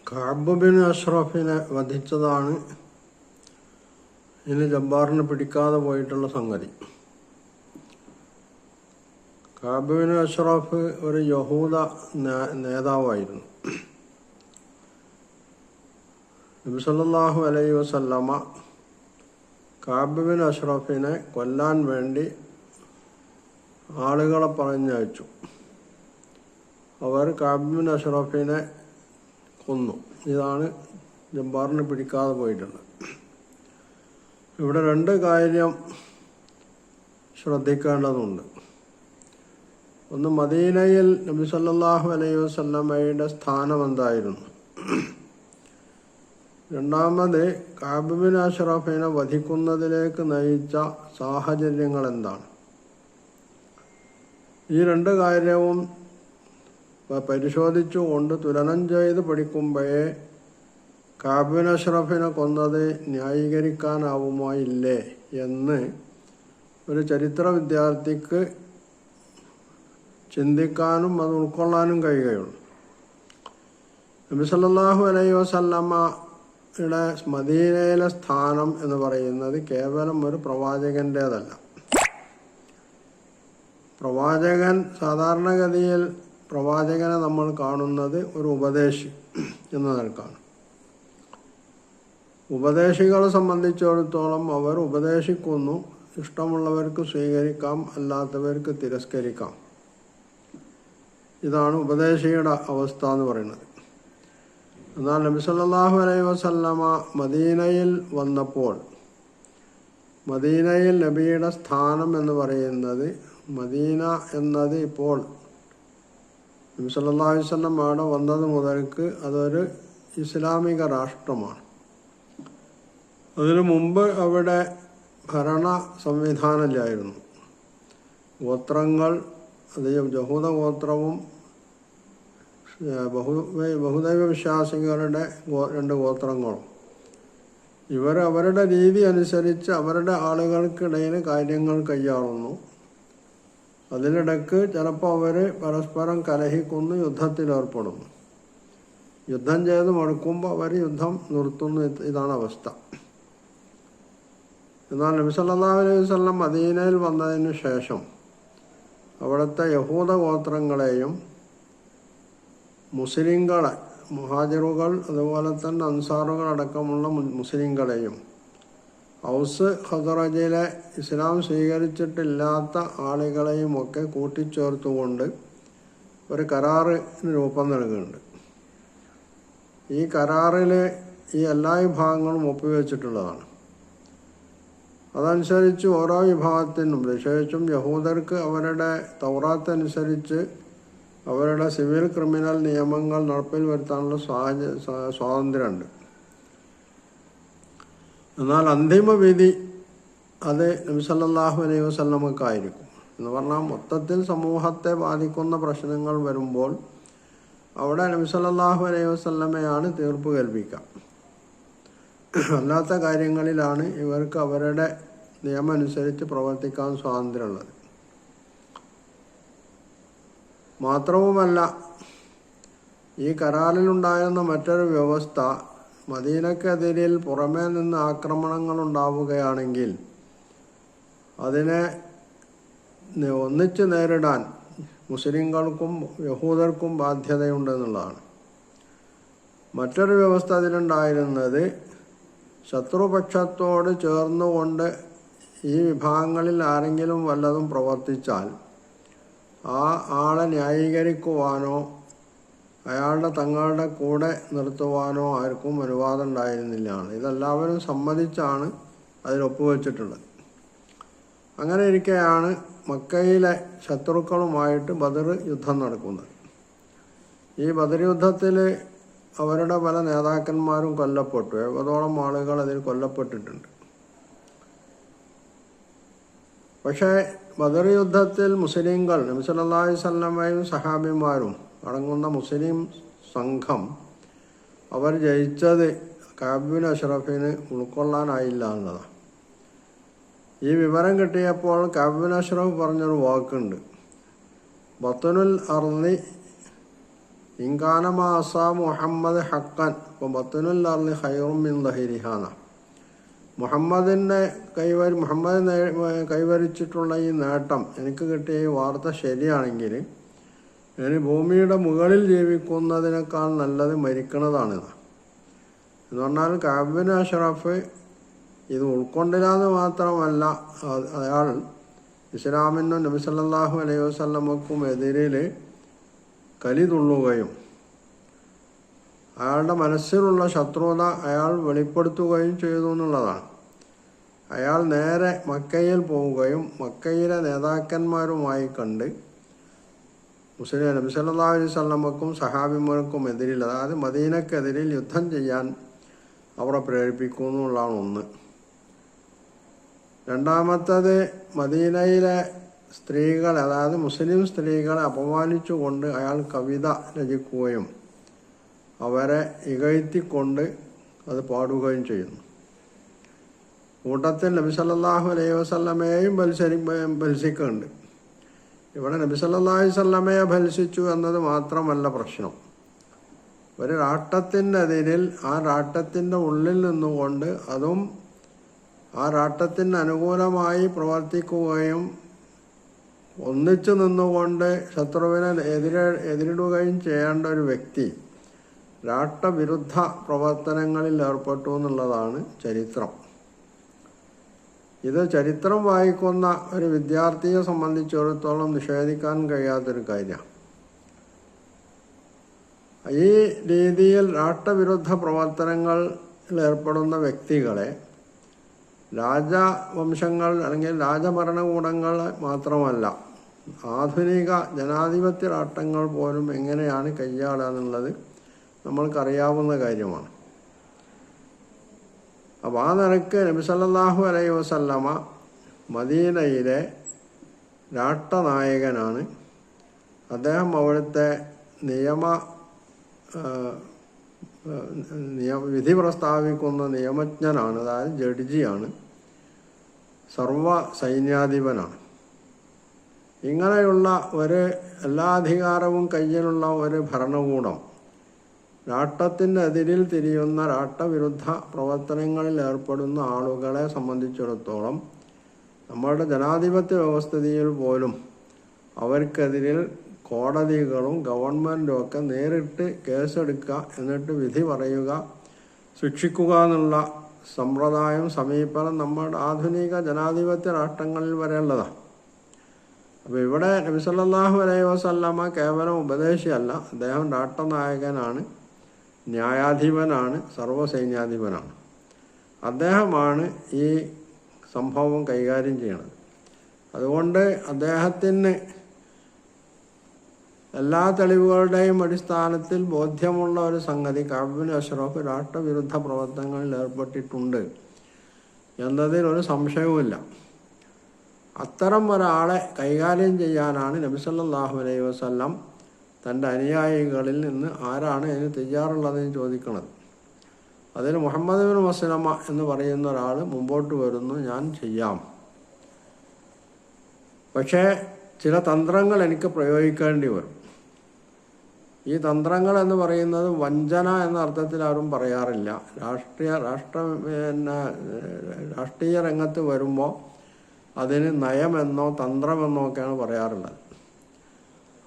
Kaab bin അഷ്റഫിനെ വധിച്ചതാണ് ഇനി ജബ്ബാറിനെ പിടിക്കാതെ പോയിട്ടുള്ള സംഗതി. കഅബ് ബിൻ അഷ്റഫ് ഒരു യഹൂദ നേതാവായിരുന്നു. നബി സല്ലല്ലാഹു അലൈഹി വസല്ലമ കഅബ് ബിൻ അഷ്റഫിനെ കൊല്ലാൻ വേണ്ടി ആളുകളെ പറഞ്ഞയച്ചു. അവർ കഅബ് ബിൻ അഷ്റഫിനെ കൊന്നു. ഇതാണ് ജബ്ബാറിനെ പിടിക്കാതെ പോയിട്ടുള്ളത്. ഇവിടെ രണ്ട് കാര്യം ശ്രദ്ധിക്കേണ്ടതുണ്ട്. ഒന്ന്, മദീനയിൽ നബി സല്ലല്ലാഹു അലൈഹി വസല്ലമയുടെ സ്ഥാനം എന്തായിരുന്നു? രണ്ടാമത്, കഅബ് ബിൻ അഷ്റഫിനെ വധിക്കുന്നതിലേക്ക് നയിച്ച സാഹചര്യങ്ങൾ എന്താണ്? ഈ രണ്ട് കാര്യവും പരിശോധിച്ചുകൊണ്ട് തുലനം ചെയ്ത് പഠിക്കുമ്പോഴേ കഅബ് ബിൻ അഷ്റഫിനെ കൊന്നത് ന്യായീകരിക്കാനാവുമോ ഇല്ലേ എന്ന് ഒരു ചരിത്ര വിദ്യാർത്ഥിക്ക് ചിന്തിക്കാനും അത് ഉൾക്കൊള്ളാനും കഴിയുകയുള്ളൂ. നബി സല്ലല്ലാഹു അലൈഹി വസല്ലമയുടെ മദീനയിലെ സ്ഥാനം എന്ന് പറയുന്നത് കേവലം ഒരു പ്രവാചകൻ്റേതല്ല. പ്രവാചകൻ സാധാരണഗതിയിൽ പ്രവാചകനെ നമ്മൾ കാണുന്നത് ഒരു ഉപദേശി എന്ന നിലക്കാണ്. ഉപദേശികളെ സംബന്ധിച്ചിടത്തോളം അവർ ഉപദേശിക്കുന്നു. ഇഷ്ടമുള്ളവർക്ക് സ്വീകരിക്കാം, അല്ലാത്തവർക്ക് തിരസ്കരിക്കാം. ഇതാണ് ഉപദേശിയുടെ അവസ്ഥ എന്ന് പറയുന്നത്. എന്നാൽ നബി സല്ലല്ലാഹു അലൈഹി വസല്ലമ മദീനയിൽ വന്നപ്പോൾ മദീനയിൽ നബിയുടെ സ്ഥാനം എന്ന് പറയുന്നത്, മദീന എന്നത് ഇപ്പോൾ നബി സല്ലല്ലാഹു അലൈഹി വസല്ലം അവിടെ വന്നത് മുതൽക്ക് അതൊരു ഇസ്ലാമിക രാഷ്ട്രമാണ്. അതിനു മുമ്പ് അവിടെ ഭരണ സംവിധാനമില്ലായിരുന്നു. ഗോത്രങ്ങൾ, അത് യഹൂദ ഗോത്രവും ബഹുദൈവ വിശ്വാസികളുടെ രണ്ട് ഗോത്രങ്ങളും, ഇവർ അവരുടെ രീതി അനുസരിച്ച് അവരുടെ ആളുകൾക്കിടയിൽ കാര്യങ്ങൾ കൈയാളുന്നു. അതിനിടയ്ക്ക് ചിലപ്പോൾ അവർ പരസ്പരം കലഹിക്കുന്നു, യുദ്ധത്തിലേർപ്പെടുന്നു. യുദ്ധം ചെയ്ത് മടുക്കുമ്പോൾ അവർ യുദ്ധം നിർത്തുന്നു. ഇതാണ് അവസ്ഥ. എന്നാൽ നബി സല്ലല്ലാഹു അലൈഹി വസല്ലം മദീനയിൽ വന്നതിന് ശേഷം അവിടുത്തെ യഹൂദ ഗോത്രങ്ങളെയും മുസ്ലിങ്ങളെ, മുഹാജിറുകൾ അതുപോലെ തന്നെ അൻസാറുകൾ അടക്കമുള്ള മുസ്ലിങ്ങളെയും ഔസ് ഖസറജിലെ ഇസ്ലാം സ്വീകരിച്ചിട്ടില്ലാത്ത ആളുകളെയും ഒക്കെ കൂട്ടിച്ചേർത്തുകൊണ്ട് ഒരു കരാറിന് രൂപം നൽകുന്നുണ്ട്. ഈ കരാറിൽ ഈ എല്ലാ വിഭാഗങ്ങളും ഒപ്പുവെച്ചിട്ടുള്ളതാണ്. അതനുസരിച്ച് ഓരോ വിഭാഗത്തിനും, വിശേഷിച്ചും യഹൂദർക്ക് അവരുടെ തൗറാത്ത് അനുസരിച്ച് അവരുടെ സിവിൽ ക്രിമിനൽ നിയമങ്ങൾ നടപ്പിൽ വരുത്താനുള്ള സ്വാതന്ത്ര്യമുണ്ട്. എന്നാൽ അന്തിമ വിധി അത് നബി സല്ലല്ലാഹു അലൈഹി വസല്ലമക്കായിരിക്കും. എന്ന് പറഞ്ഞാൽ മൊത്തത്തിൽ സമൂഹത്തെ ബാധിക്കുന്ന പ്രശ്നങ്ങൾ വരുമ്പോൾ അവിടെ നബി സല്ലല്ലാഹു അലൈഹി വസല്ലമയാണ് തീർപ്പ് കൽപ്പിക്കുക. അല്ലാത്ത കാര്യങ്ങളിലാണ് ഇവർക്ക് അവരുടെ നിയമം അനുസരിച്ച് പ്രവർത്തിക്കാൻ സ്വാതന്ത്ര്യമുള്ളത്. മാത്രവുമല്ല, ഈ കരാറിലുണ്ടായിരുന്ന മറ്റൊരു വ്യവസ്ഥ, മദീനക്കെതിരിൽ പുറമേ നിന്ന് ആക്രമണങ്ങൾ ഉണ്ടാവുകയാണെങ്കിൽ അതിനെ ഒന്നിച്ച് നേരിടാൻ മുസ്ലിങ്ങൾക്കും യഹൂദർക്കും ബാധ്യതയുണ്ടെന്നുള്ളതാണ്. മറ്റൊരു വ്യവസ്ഥ അതിലുണ്ടായിരുന്നത്, ശത്രുപക്ഷത്തോട് ചേർന്നുകൊണ്ട് ഈ വിഭാഗങ്ങളിൽ ആരെങ്കിലും വല്ലതും പ്രവർത്തിച്ചാൽ ആ ആളെ ന്യായീകരിക്കുവാനോ തങ്ങളുടെ കൂടെ നിർത്തുവാനോ ആർക്കും അനുവാദം ഉണ്ടായിരുന്നില്ല. ഇതെല്ലാവരും സമ്മതിച്ചാണ് അതിലൊപ്പുവെച്ചിട്ടുള്ളത്. അങ്ങനെ ഇരിക്കെയാണ് മക്കയിലെ ശത്രുക്കളുമായിട്ട് ബദർ യുദ്ധം നടക്കുന്നത്. ഈ ബദർ യുദ്ധത്തിൽ അവരുടെ പല നേതാക്കന്മാരും കൊല്ലപ്പെട്ടു. 70ഓളം ആളുകൾ അതിൽ കൊല്ലപ്പെട്ടിട്ടുണ്ട്. പക്ഷേ ബദർ യുദ്ധത്തിൽ മുസ്ലിങ്ങൾ, നബി സല്ലല്ലാഹു അലൈഹി വസല്ലമയും സഹാബിമാരും അടങ്ങുന്ന മുസ്ലിം സംഘം അവർ ജയിച്ചത് കഅബ് ബിൻ അഷ്റഫിന് ഉൾക്കൊള്ളാനായില്ല എന്നതാണ്. ഈ വിവരം കിട്ടിയപ്പോൾ കഅബ് ബിൻ അഷ്റഫ് പറഞ്ഞൊരു വാക്കുണ്ട്, ബത്നുൽ അർളി ഇൻകാനമാസ മുഹമ്മദ് ഹക്കൻ ഇപ്പം ബത്തുനുൽ അർളി ഖൈറും മിൻ ദഹിരിഹാന. മുഹമ്മദ് കൈവരിച്ചിട്ടുള്ള ഈ നേട്ടം, എനിക്ക് കിട്ടിയ ഈ വാർത്ത ശരിയാണെങ്കിൽ ഇനി ഭൂമിയുടെ മുകളിൽ ജീവിക്കുന്നതിനേക്കാൾ നല്ലത് മരിക്കണതാണിത് എന്ന് പറഞ്ഞാൽ കഅബ് ബിൻ അഷ്റഫ് ഇത് ഉൾക്കൊണ്ടില്ല എന്ന് മാത്രമല്ല, അയാൾ ഇസ്ലാമിനും നബി സല്ലല്ലാഹു അലൈഹി വസല്ലമക്കും എതിരിൽ കലി തുള്ളുകയും അയാളുടെ മനസ്സിലുള്ള ശത്രുത അയാൾ വെളിപ്പെടുത്തുകയും ചെയ്തു എന്നുള്ളതാണ്. അയാൾ നേരെ മക്കയിൽ പോവുകയും മക്കയിലെ നേതാക്കന്മാരുമായി കണ്ട് മുസ്ലിം നബി സല്ലല്ലാഹു അലൈഹി വസല്ലമക്കും സഹാബിമാർക്കും എതിരിൽ, അതായത് മദീനക്കെതിരിൽ യുദ്ധം ചെയ്യാൻ അവരെ പ്രേരിപ്പിക്കുന്നു എന്നുള്ളതാണ് ഒന്ന്. രണ്ടാമത്തത്, മദീനയിലെ സ്ത്രീകൾ, അതായത് മുസ്ലിം സ്ത്രീകളെ അപമാനിച്ചുകൊണ്ട് അയാൾ കവിത രചിക്കുകയും അവരെ ഇകഴ്ത്തിക്കൊണ്ട് അത് പാടുകയും ചെയ്യുന്നു. കൂട്ടത്തിൽ നബി സല്ലല്ലാഹു അലൈഹി വസല്ലമയെയും ഭത്സിക്കുന്നുണ്ട്. ഇവിടെ നബി സല്ലല്ലാഹു അലൈഹി വസല്ലമയെ ഭത്സിച്ചു എന്നത് മാത്രമല്ല പ്രശ്നം. ഒരു രാട്ടത്തിൻ്റെ എതിരിൽ ആ രാട്ടത്തിൻ്റെ ഉള്ളിൽ നിന്നുകൊണ്ട് അതും ആ രാട്ടത്തിന് അനുകൂലമായി പ്രവർത്തിക്കുകയും ഒന്നിച്ചു നിന്നുകൊണ്ട് ശത്രുവിനെ എതിരിടുകയും ചെയ്യേണ്ട ഒരു വ്യക്തി രാഷ്ട്രവിരുദ്ധ പ്രവർത്തനങ്ങളിൽ ഏർപ്പെട്ടു എന്നുള്ളതാണ് ചരിത്രം. ഇത് ചരിത്രം വായിക്കുന്ന ഒരു വിദ്യാർത്ഥിയെ സംബന്ധിച്ചിടത്തോളം നിഷേധിക്കാൻ കഴിയാത്തൊരു കാര്യമാണ്. ഈ രീതിയിൽ രാഷ്ട്രവിരുദ്ധ പ്രവർത്തനങ്ങളിൽ ഏർപ്പെടുന്ന വ്യക്തികളെ രാജവംശങ്ങൾ അല്ലെങ്കിൽ രാജഭരണകൂടങ്ങൾ മാത്രമല്ല, ആധുനിക ജനാധിപത്യ രാഷ്ട്രങ്ങൾ പോലും എങ്ങനെയാണ് കൈയാളുക എന്നുള്ളത് നമ്മൾക്കറിയാവുന്ന കാര്യമാണ്. അപ്പോൾ ആ നിലക്ക് നബി സല്ലല്ലാഹു അലൈഹി വസല്ലമ മദീനയിലെ രാഷ്ട്രനായകനാണ്. അദ്ദേഹം അവിടുത്തെ വിധി പ്രസ്താവിക്കുന്ന നിയമജ്ഞനാണ്, അതായത് ജഡ്ജിയാണ്, സർവ സൈന്യാധിപനാണ്. ഇങ്ങനെയുള്ള ഒരു എല്ലാ അധികാരവും കയ്യിലുള്ള ഒരു ഭരണകൂടം രാഷ്ട്രത്തിൻ്റെ എതിരിൽ തിരിയുന്ന രാഷ്ട്രവിരുദ്ധ പ്രവർത്തനങ്ങളിൽ ഏർപ്പെടുന്ന ആളുകളെ സംബന്ധിച്ചിടത്തോളം നമ്മളുടെ ജനാധിപത്യ വ്യവസ്ഥിതിയിൽ പോലും അവർക്കെതിരിൽ കോടതികളും ഗവൺമെൻറ്റും ഒക്കെ നേരിട്ട് കേസെടുക്കുക, എന്നിട്ട് വിധി പറയുക, ശിക്ഷിക്കുക എന്നുള്ള സമ്പ്രദായം, സമീപനം നമ്മുടെ ആധുനിക ജനാധിപത്യ രാഷ്ട്രങ്ങളിൽ വരെയുള്ളതാണ്. അപ്പോൾ ഇവിടെ നബി സല്ലല്ലാഹു അലൈഹി വസല്ലമ കേവലം ഉപദേശിയല്ല, അദ്ദേഹം രാഷ്ട്രനായകനാണ്, ന്യായാധിപനാണ്, സർവ്വസൈന്യാധിപനാണ്. അദ്ദേഹമാണ് ഈ സംഭവം കൈകാര്യം ചെയ്യണത്. അതുകൊണ്ട് അദ്ദേഹത്തിന് എല്ലാ തെളിവുകളുടെയും അടിസ്ഥാനത്തിൽ ബോധ്യമുള്ള ഒരു സംഗതി, കഅബ് ബിൻ അഷ്റഫ് രാഷ്ട്രവിരുദ്ധ പ്രവർത്തനങ്ങളിൽ ഏർപ്പെട്ടിട്ടുണ്ട് എന്നതിൽ ഒരു സംശയവുമില്ല. അത്തരം ഒരാളെ കൈകാര്യം ചെയ്യാനാണ് നബി സല്ലല്ലാഹു അലൈഹി വസല്ലം തൻ്റെ അനുയായികളിൽ നിന്ന് ആരാണ് അതിന് തയ്യാറുള്ളതെന്ന് ചോദിക്കുന്നത്. അതിൽ മുഹമ്മദ് ബിൻ മസ്ലമ എന്ന് പറയുന്ന ഒരാൾ മുമ്പോട്ട് വരുന്നു, ഞാൻ ചെയ്യാം, പക്ഷേ ചില തന്ത്രങ്ങൾ എനിക്ക് പ്രയോഗിക്കേണ്ടി വരും. ഈ തന്ത്രങ്ങൾ എന്ന് പറയുന്നത് വഞ്ചന എന്ന അർത്ഥത്തിൽ ആരും പറയാറില്ല. രാഷ്ട്രീയ രംഗത്ത് വരുമ്പോൾ അതിന് നയമെന്നോ തന്ത്രമെന്നോ ഒക്കെയാണ് പറയാറുള്ളത്.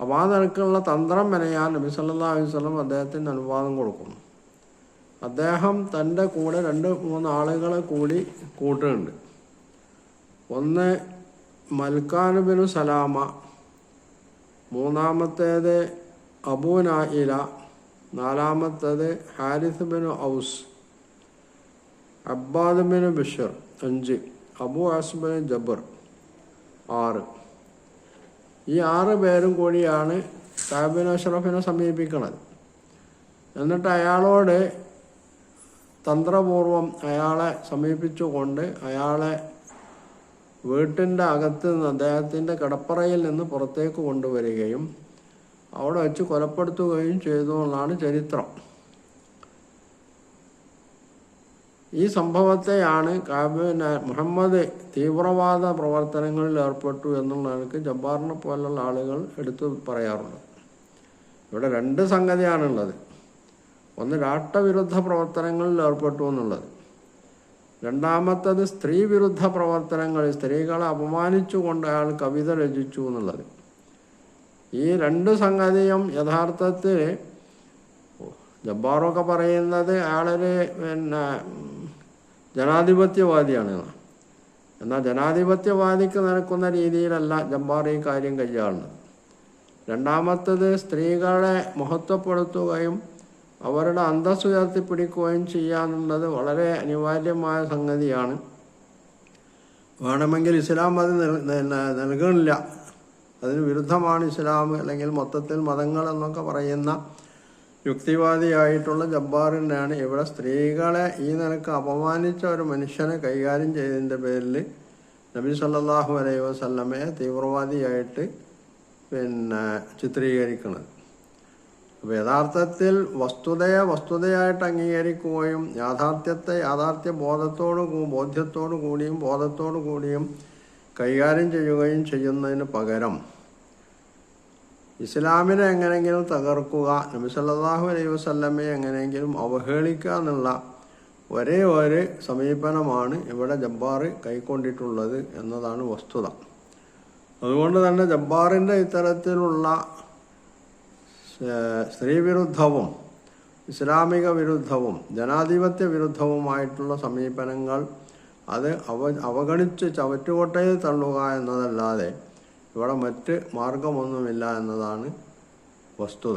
അപ്പോൾ ആ നിലക്കുള്ള തന്ത്രം മെനയാൻ നബി സല്ലല്ലാഹു അലൈഹി വസല്ലം അദ്ദേഹത്തിന് അനുവാദം കൊടുക്കുന്നു. അദ്ദേഹം തൻ്റെ കൂടെ 2-3 ആളുകളെ കൂടി കൂട്ടുന്നുണ്ട്. ഒന്ന് മൽക്കാൻ ബിൻ സലാമ, മൂന്നാമത്തേത് അബൂ നായില, നാലാമത്തേത് Haris bin Aus, Abbad bin Bishr 5, Abu Abs bin Jabr 6. ഈ 6 പേരും കൂടിയാണ് കഅബ് ബിൻ അഷ്റഫിനെ സമീപിക്കുന്നത്. എന്നിട്ട് അയാളോട് തന്ത്രപൂർവം അയാളെ സമീപിച്ചുകൊണ്ട് അയാളെ വീട്ടിൻ്റെ അകത്ത് നിന്ന്, അദ്ദേഹത്തിൻ്റെ കിടപ്പറയിൽ നിന്ന് പുറത്തേക്ക് കൊണ്ടുവരികയും അവിടെ വെച്ച് കൊലപ്പെടുത്തുകയും ചെയ്തു എന്നാണ് ചരിത്രം. ഈ സംഭവത്തെയാണ് മുഹമ്മദ് തീവ്രവാദ പ്രവർത്തനങ്ങളിൽ ഏർപ്പെട്ടു എന്നുള്ള നിലക്ക് ജബ്ബാറിനെ പോലുള്ള ആളുകൾ എടുത്തു പറയാറുള്ളത്. ഇവിടെ രണ്ട് സംഗതിയാണുള്ളത്. ഒന്ന് രാഷ്ട്രവിരുദ്ധ പ്രവർത്തനങ്ങളിൽ ഏർപ്പെട്ടു എന്നുള്ളത്, രണ്ടാമത്തത് സ്ത്രീ വിരുദ്ധ പ്രവർത്തനങ്ങളിൽ സ്ത്രീകളെ അപമാനിച്ചുകൊണ്ട് അയാൾ കവിത രചിച്ചു എന്നുള്ളത്. ഈ രണ്ട് സംഗതിയും യഥാർത്ഥത്തിൽ ജബ്ബാറൊക്കെ പറയുന്നത് അയാളൊരു ജനാധിപത്യവാദിയാണ്. എന്നാൽ ജനാധിപത്യവാദിക്ക് നിൽക്കുന്ന രീതിയിലല്ല ജബ്ബാർ ഈ കാര്യം കൈയാളുന്നത്. രണ്ടാമത്തത് സ്ത്രീകളെ മഹത്വപ്പെടുത്തുകയും അവരുടെ അന്തസ്സ് ഉയർത്തിപ്പിടിക്കുകയും ചെയ്യാന്നുള്ളത് വളരെ അനിവാര്യമായ സംഗതിയാണ്. വേണമെങ്കിൽ ഇസ്ലാം അത് നൽകണില്ല, അതിന് വിരുദ്ധമാണ് ഇസ്ലാം, അല്ലെങ്കിൽ മൊത്തത്തിൽ മതങ്ങൾ എന്നൊക്കെ പറയുന്ന യുക്തിവാദിയായിട്ടുള്ള ജബ്ബാറിനാണ് ഇവിടെ സ്ത്രീകളെ ഈ നിലക്ക് അപമാനിച്ച ഒരു മനുഷ്യനെ കൈകാര്യം ചെയ്തതിൻ്റെ പേരിൽ നബി സല്ലല്ലാഹു അലൈഹി വസല്ലമയെ തീവ്രവാദിയായിട്ട് ചിത്രീകരിക്കുന്നത്. അപ്പോൾ യഥാർത്ഥത്തിൽ വസ്തുതയെ വസ്തുതയായിട്ട് അംഗീകരിക്കുകയും യാഥാർത്ഥ്യത്തെ യാഥാർത്ഥ്യ ബോധ്യത്തോടു കൂടിയും കൈകാര്യം ചെയ്യുകയും ചെയ്യുന്നതിന് പകരം ഇസ്ലാമിനെ എങ്ങനെയെങ്കിലും തകർക്കുക, നബി സല്ലല്ലാഹു അലൈഹി വസല്ലമയെ എങ്ങനെയെങ്കിലും അവഹേളിക്കുക എന്നുള്ള ഒരേ ഒരു സമീപനമാണ് ഇവിടെ ജബ്ബാർ കൈക്കൊണ്ടിട്ടുള്ളത് എന്നതാണ് വസ്തുത. അതുകൊണ്ട് തന്നെ ജബ്ബാറിൻ്റെ ഇത്തരത്തിലുള്ള സ്ത്രീവിരുദ്ധവും ഇസ്ലാമിക വിരുദ്ധവും ജനാധിപത്യ വിരുദ്ധവുമായിട്ടുള്ള സമീപനങ്ങൾ അത് അവഗണിച്ച് ചവറ്റുകൊട്ടയിൽ തള്ളുക എന്നതല്ലാതെ ഇവിടെ മറ്റ് മാർഗമൊന്നുമില്ല എന്നതാണ് വസ്തുത.